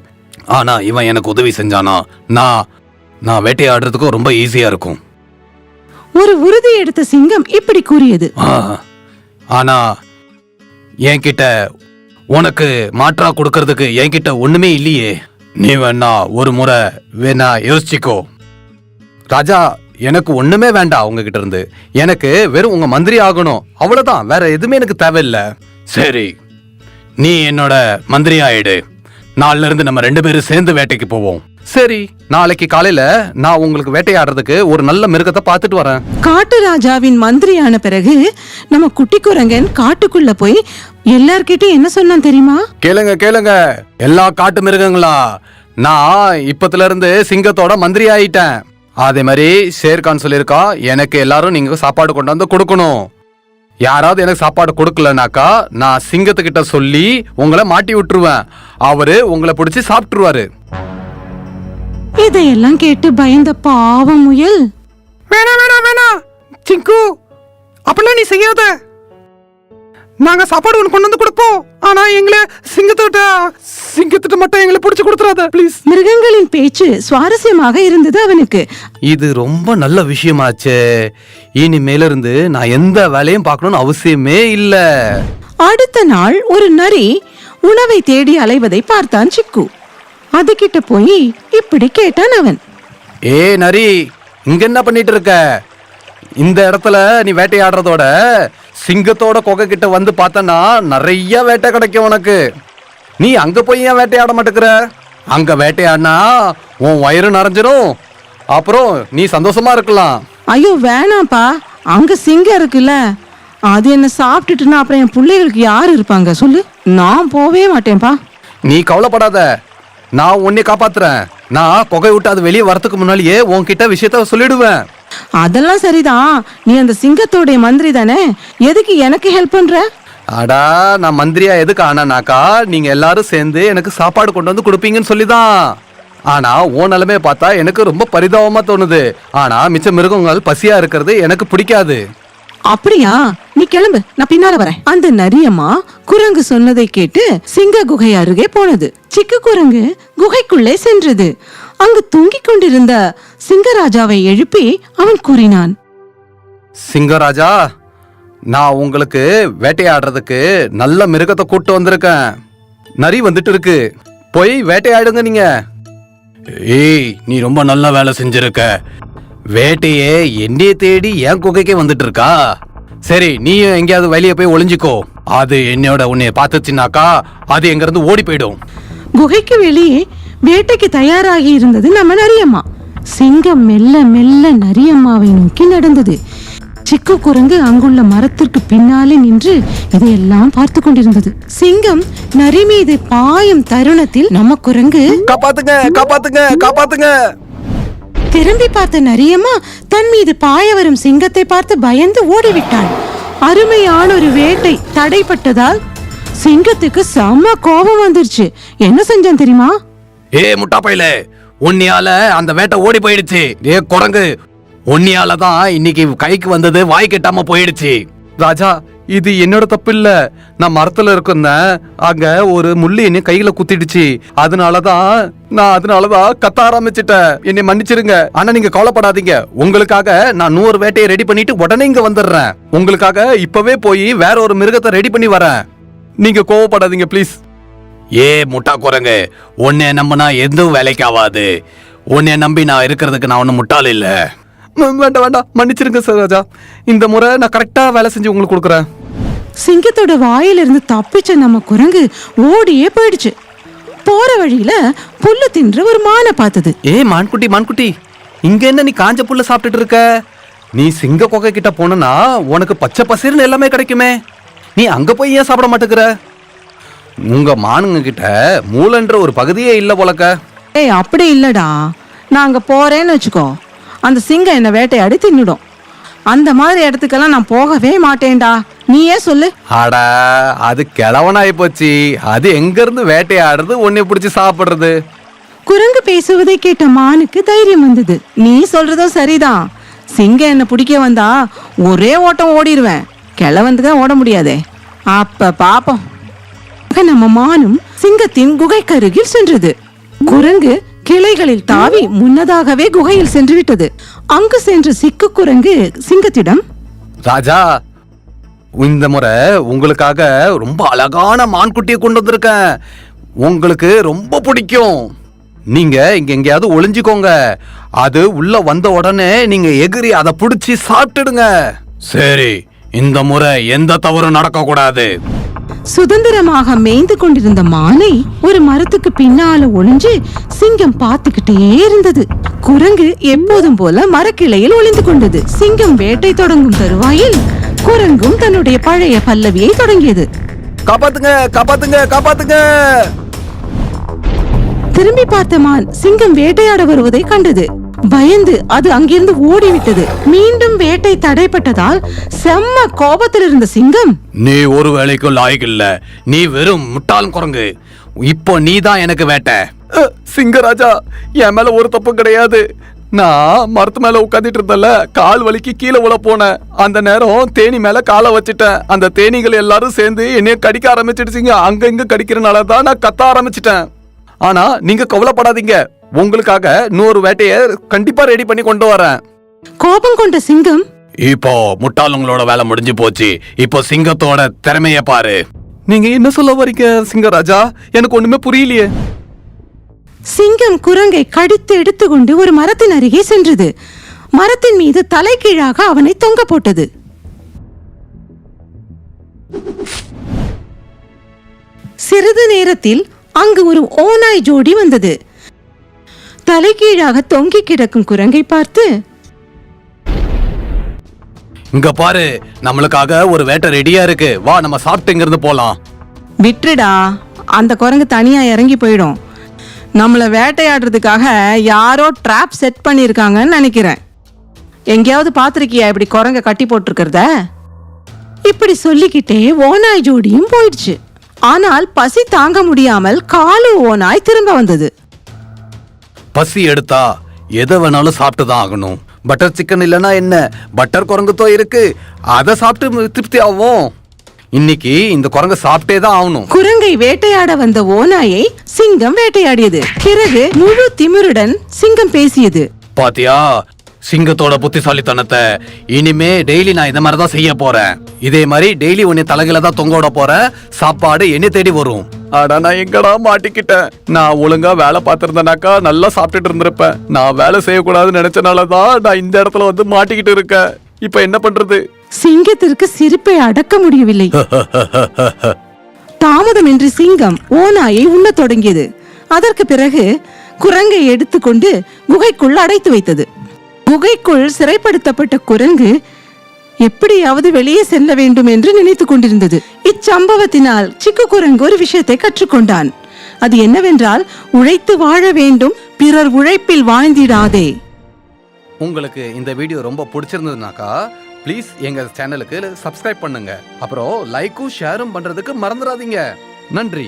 ஆனா இவன் எனக்கு உதவி செஞ்சானா நான் வேட்டையாடுறதுக்கும் ரொம்ப ஈஸியா இருக்கும். ஒரு உறுதி எடுத்த சிங்கம் இப்படி கூறியது. ஆனா என்கிட்ட உனக்கு மாற்றா கொடுக்கறதுக்கு என்கிட்ட ஒண்ணுமே இல்லையே. நீ வேணா ஒரு முறை வேணா யோசிச்சுக்கோ. ராஜா, எனக்கு ஒண்ணுமே வேண்டாம் உங்ககிட்ட இருந்து. எனக்கு வெறும் உங்க மந்திரி ஆகணும், அவ்வளவுதான். வேற எதுவுமே எனக்கு தேவையில்லை. சரி, நீ என்னோட மந்திரி ஆயிடு. நாளில இருந்து நம்ம 2 பேரும் சேர்ந்து வேட்டைக்கு போவோம். சரி, நாளைக்கு காலையில நான் உங்களுக்கு வேட்டையாடுறதுக்கு ஒரு நல்ல மிருகத்தை பார்த்துட்டு வரேன். காட்டு ராஜாவின் மந்திரியான பிறகு நம்ம குட்டி குரங்கன் காட்டுக்குள்ள போய் எல்லார்கிட்டயும் என்ன சொன்னான் தெரியுமா? கேளுங்க கேளுங்க எல்லா காட்டு மிருகங்களா, நான் இப்பத்துல இருந்து சிங்கத்தோட மந்திரி ஆயிட்டேன். அதே மாதிரி ஷேர்கான் சொல்லியிருக்கா, எனக்கு எல்லாரும் நீங்க சாப்பாடு கொண்டு வந்து கொடுக்கணும். யாராவது எனக்கு சாப்பாடு கொடுக்கலனாக்கா நான் சிங்கத்துக்கிட்ட சொல்லி உங்களை மாட்டி விட்டுருவேன். அவரு உங்களை பிடிச்சி சாப்பிட்டுருவாரு. இதையெல்லாம் கேட்டு பயந்த பாவம் முயல், வேணா வேணா வேணா சிங்கு, அப்படிலாம் நீ செய்யாத. நாங்க சாப்பாடு ஒன்று கொண்டு வந்து கொடுப்போம். ஆனா எங்களை சிங்கத்திட்ட மட்டும் எங்களை பிடிச்சு கொடுத்துறாத ப்ளீஸ். மிருகங்களின் பேச்சு சுவாரஸ்யமாக இருந்தது அவனுக்கு. இது ரொம்ப நல்ல விஷயமாச்சே. இனிமேல இருந்து நான் எந்த வேலையும் பார்க்கணும்னு அவசியமே இல்ல. அடுத்த நாள் ஒரு நரி உணவை தேடி அலைவதை பார்த்தான் சிக்கு. அதுகிட்ட போய் இப்படி கேட்டான் அவன். ஏ நரி, இங்க என்ன பண்ணிட்டு இருக்க? இந்த இடத்துல நீ வேட்டையாடுறதோட சிங்கத்தோட கொகை கிட்ட வந்து பார்த்தனா நிறைய வேட்டை கிடைக்கும் உனக்கு. நீ அங்க போய் ஏன் வேட்டையாட மாட்டேங்கிற? அங்க வேட்டையாடினா உன் வயிறு நிறைஞ்சிரும், அப்புறம் நீ சந்தோஷமா இருக்கலாம். ஐயோ வேணாப்பா, அங்க சிங்கம் இருக்குல்ல, அது என்ன சாப்பிட்டுட்டுனா அப்புறம் என் பிள்ளைகளுக்கு யாரு இருப்பாங்க சொல்லு. நான் போவே மாட்டேன்ப்பா. நீ கவலைப்படாத, நான் உன்னை காப்பாத்துறேன். நான் கொகை விட்டு அது வெளியே வரதுக்கு முன்னாலேயே உன்கிட்ட விஷயத்த சொல்லிடுவேன். அதெல்லாம் சரிதான், நீ அந்த சிங்கத்தோடைய மந்திரி தானே, எதுக்கு எனக்கு ஹெல்ப் பண்ற? அடா, நான் மந்திரியா எதுக்கு ஆனானாக்கா நீங்க எல்லாரும் சேர்ந்து எனக்கு சாப்பாடு கொண்டு வந்து கொடுப்பீங்கன்னு சொல்லிதான். ஆனா உன் நிலைமைய பார்த்தா எனக்கு ரொம்ப பரிதாபமா தோணுது. ஆனா மிச்ச மிருகங்கள் பசியா இருக்கிறது எனக்கு பிடிக்காது. அப்படியா, நீ கிளம்பு, நான் பின்னால வரேன். அந்த நரியம்மா குரங்கு சொன்னதை கேட்டு சிங்க குகை அருகே போனது. சிக்கு குரங்கு குகைக்குள்ளே சென்றது. அங்கு தூங்கிக் கொண்டிருந்த சிங்கராஜாவை எழுப்பி அவன் கூறினான். சிங்கராஜா, நான் உங்களுக்கு வேட்டையாடுறதுக்கு நல்ல மிருகத்தை கூட்டு வந்திருக்கேன். நரி வந்துட்டு இருக்கு, போய் வேட்டையாடுங்க நீங்க. ஏய், நீ ரொம்ப நல்ல வேலை செஞ்சிருக்க. வேட்டையே என்னைய தேடி என் குகைக்கே வந்துட்டு இருக்கா. சரி, நீயும் எங்கேயாவது வெளியே போய் ஒளிஞ்சிக்கோ. அது என்னோட உன்னைய பார்த்துச்சுனாக்கா அது எங்க இருந்து ஓடி போயிடும். குகைக்கு வெளியே வேட்டைக்கு தயாராகி இருந்தது நம்ம நரியம்மா. சிங்கம் மெல்ல மெல்ல நரியம்மாவை நோக்கி நடந்தது. சிக்கு குரங்கு அங்குள்ள மரத்திற்கு பின்னாலே நின்று இதையெல்லாம் பார்த்து கொண்டிருந்தது. சிங்கம் நரி மீது பாயும் தருணத்தில் நம்ம குரங்கு காப்பாத்துங்க காப்பாத்துங்க காப்பாத்துங்க. திரும்பி பார்த்த நரியம்மா தன் மீது பாய வரும் சிங்கத்தை பார்த்து பயந்து ஓடிவிட்டாள். அருமையான ஒரு வேட்டை தடைப்பட்டதால் சிங்கத்துக்கு செம்ம கோபம் வந்துருச்சு. என்ன செஞ்சான் தெரியுமா? ஏ முட்டா பையல, உன்னியால அந்த வேட்டை ஓடி போயிடுச்சு. ஏ குரங்கு, உன்னியால தான் இன்னைக்கு கைக்கு வந்தது வாய் கெட்டாம போயிடுச்சு. ராஜா, இது என்னோட தப்பு இல்ல. நான் மரத்துல இருக்கேன், அங்க ஒரு முள்ளு என்ன கையில குத்திடுச்சு. அதனாலதான் கத்த ஆரம்பிச்சிட்டேன். என்னை மன்னிச்சிருங்க. ஆனா நீங்க கவலைப்படாதீங்க, உங்களுக்காக நான் 100 வேட்டையை ரெடி பண்ணிட்டு உடனே இங்க வந்துடுறேன். உங்களுக்காக இப்பவே போய் வேற ஒரு மிருகத்தை ரெடி பண்ணி வரேன். நீங்க கோவப்படாதீங்க ப்ளீஸ். ஏ முட்டா குரங்கு, உன்னை நம்பினா எதுவும் வேலைக்கு ஆகாது. உன்னை நம்பி நான் இருக்கிறதுக்கு நான் ஒன்னும் முட்டாள் இல்ல. வேண்டாம் வேண்டாம், மன்னிச்சிருங்க சார் ராஜா. இந்த முறை நான் கரெக்டா வேலை செஞ்சு உங்களுக்கு கொடுக்குறேன். சிங்கத்தோட வாயிலிருந்து தப்பிச்ச நம்ம குரங்கு ஓடியே போயிடுச்சு. போற வழியில புல்லு தின்ற ஒரு மானை பார்த்தது. ஏ மான்குட்டி மான்குட்டி, இங்க என்ன நீ காஞ்ச புல்ல சாப்பிட்டுட்டு இருக்க? நீ சிங்க கொகை கிட்ட போனா உனக்கு பச்சை பசீர்னு எல்லாமே கிடைக்குமே. நீ அங்க போய் ஏன் சாப்பிட மாட்டேங்கிற? உங்க மானுங்க கிட்ட மூலன்ற ஒரு பகுதியே இல்ல போலக்க. ஏய், அப்படி இல்லடா, நான் அங்க போறேன்னு வச்சுக்கோ, அந்த சிங்கம் என்ன வேட்டையாடி தின்னுடும். அந்த மாதிரி இடத்துக்கெல்லாம் நான் போகவே மாட்டேன்டா. நீயே சொல்லு. அடா, அது கிழவனாய் போச்சு. அது எங்க இருந்து வேட்டையாடுறது, உன்னை பிடிச்சி சாப்பிடுறது? குரங்கு பேசுவதை கேட்ட மானுக்கு தைரியம் வந்தது. நீ சொல்றதும் சரிதான். சிங்கம் என்ன பிடிக்க வந்தா ஒரே ஓட்டம் ஓடிடுவேன். கிழவனுக்கு தான் ஓட முடியாதே. அப்ப பாப்போம். நம்ம மானும் சிங்கத்தின் குகைக்கருகில் சென்றது. குரங்கு கிளைகளில் தாவி முன்னதாகவே குகையில் சென்று விட்டது. அங்கு சென்று சிக்கு குரங்கு சிங்கத்திடம், ராஜா, இந்த முறை உங்களுக்காக ரொம்ப அழகான மான்குட்டியை கொண்டு வந்திருக்கேன். உங்களுக்கு ரொம்ப பிடிக்கும். நீங்க இங்க எங்கேயாவது ஒளிஞ்சுக்கோங்க. அது உள்ள வந்த உடனே நீங்க எகிரி அதை புடிச்சு சாப்பிட்டுடுங்க. சரி, இந்த முறை எந்த தவறும் நடக்க கூடாது. சுதந்திரமாக மேய்ந்து கொண்டிருந்த மானை ஒரு மரத்துக்கு பின்னால ஒளிஞ்சு சிங்கம் பார்த்துக்கிட்டே இருந்தது. குரங்கு எப்போதும் போல மரக்கிளையில் ஒளிந்து கொண்டது. சிங்கம் வேட்டை தொடங்கும் தருவாயில் குரங்கும் தன்னுடைய பழைய பல்லவியை தொடங்கியது. காப்பாத்துங்க, காப்பாத்துங்க, காப்பாத்துங்க. திரும்பி பார்த்த மான் சிங்கம் வேட்டையாட வருவதை கண்டது. பயந்து அது அங்கிருந்து ஓடிவிட்டது. மீண்டும் வேட்டை தடைப்பட்டதால் செம்ம கோபத்தில் இருந்த சிங்கம், நீ ஒரு வேலைக்கும் லாய்க்கில்ல, நீ வெறும் முட்டாள் குரங்கு. இப்போ நீ தான் எனக்கு வேட்டை. சிங்கராஜா, என் மேல ஒரு தப்பும் கிடையாது. நான் மரத்து மேல உட்காந்துட்டு இருந்தல, கால் வலிக்கு கீழே உள்ள போனேன். அந்த நேரம் தேனி மேல காலை வச்சுட்டேன். அந்த தேனீகள் எல்லாரும் சேர்ந்து என்னைய கடிக்க ஆரம்பிச்சிடுச்சிங்க. அங்க இங்க கடிக்கிறனால தான் நான் கத்த ஆரம்பிச்சிட்டேன். ஆனா நீங்க கவலைப்படாதீங்க, உங்களுக்காக இன்னொரு வேட்டைய கண்டிப்பா ரெடி பண்ணி கொண்டு வரேன். கோபம் கொண்ட சிங்கம், இப்போ முட்டாளுங்களோட வேலை முடிஞ்சு போச்சு. இப்போ சிங்கத்தோட திறமைய பாரு. நீங்க என்ன சொல்ல வரீங்க சிங்கராஜா? எனக்கு ஒண்ணுமே புரியலையே. சிங்கம் குரங்கை கடித்து எடுத்துக்கொண்டு ஒரு மரத்தின் அருகே சென்றது. மரத்தின் மீது தலைகீழாக அவனை தொங்க போட்டது. சிறிது நேரத்தில் அங்கு ஒரு ஓநாய் ஜோடி வந்தது. தலைகீழாக தொங்கி கிடக்கும் குரங்கை பார்த்து, இங்க பாரு, நம்மளுக்காக ஒரு வேட்டை ரெடியா இருக்கு. வா, நம்ம சாப்பிட்டு இங்க இருந்து போலாம். விட்டுடா, அந்த குரங்கு தனியா இறங்கி போயிடும். நம்மள வேட்டையாடுறதுக்காக யாரோ ட்ராப் செட் பண்ணிருக்காங்கன்னு நினைக்கிறேன். எங்கேயாவது பாத்திருக்கியா இப்படி குரங்க கட்டி போட்டிருக்கிறத? இப்படி சொல்லிக்கிட்டே ஓநாய் ஜோடியும் போயிடுச்சு. ஆனால் பசி தாங்க முடியாமல் காலு ஓநாய் திரும்ப வந்தது. பசி எடுத்தா எதை வேணாலும் சாப்பிட்டு தான் ஆகணும். பட்டர் சிக்கன் இல்லனா என்ன, பட்டர் குரங்குத்தோ இருக்கு, அதை சாப்பிட்டு திருப்தி ஆகும். இன்னைக்கு இந்த குரங்க சாப்பிட்டே தான் ஆகணும். குரங்கை வேட்டையாட வந்த ஓநாயை சிங்கம் வேட்டையாடியது. பிறகு முழு திமிருடன் சிங்கம் பேசியது. பாத்தியா சிங்கத்தோட புத்திசாலித்தனத்தை? இனிமே டெய்லி நான் இந்த மாதிரி தான் செய்ய போறேன். இதே மாதிரி டெய்லி உன்னை தலைகளை தான் தொங்க விட போறேன். சாப்பாடு என்ன தேடி வரும். ஆடா, நான் எங்கடா மாட்டிக்கிட்டேன். நான் ஒழுங்கா வேலை பார்த்திருந்தேனாக்கா நல்லா சாப்பிட்டுட்டு இருந்திருப்பேன். நான் வேலை செய்யக்கூடாதுன்னு நினைச்சனாலதான் நான் இந்த இடத்துல வந்து மாட்டிக்கிட்டு இருக்கேன். இப்ப என்ன பண்றது? சிங்கத்திற்கு சிரிப்பை அடக்க முடியவில்லை. தாமதமின்றி சிங்கம் ஓநாயை உண்ணத் தொடங்கியது. அதற்கு பிறகு குரங்கை எடுத்துக்கொண்டு குகைக்குள் அடைத்து வைத்தது. குகைக்குள் சிறைப்படுத்தப்பட்ட குரங்கு எப்படியாவது வெளியே செல்ல வேண்டும் என்று நினைத்துக் கொண்டிருந்தது. இச்சம்பவத்தினால் சிக்கு குரங்கு ஒரு விஷயத்தை கற்றுக்கொண்டான். அது என்னவென்றால், உழைத்து வாழ வேண்டும், பிறர் உழைப்பில் வாழ்ந்திடாதே. உங்களுக்கு இந்த வீடியோ ரொம்ப பிடிச்சிருந்ததுனாக்கா ப்ளீஸ் எங்க சேனலுக்கு சப்ஸ்கிரைப் பண்ணுங்க. அப்புறம் லைக்கும் ஷேரும் பண்றதுக்கு மறந்துடாதீங்க. நன்றி.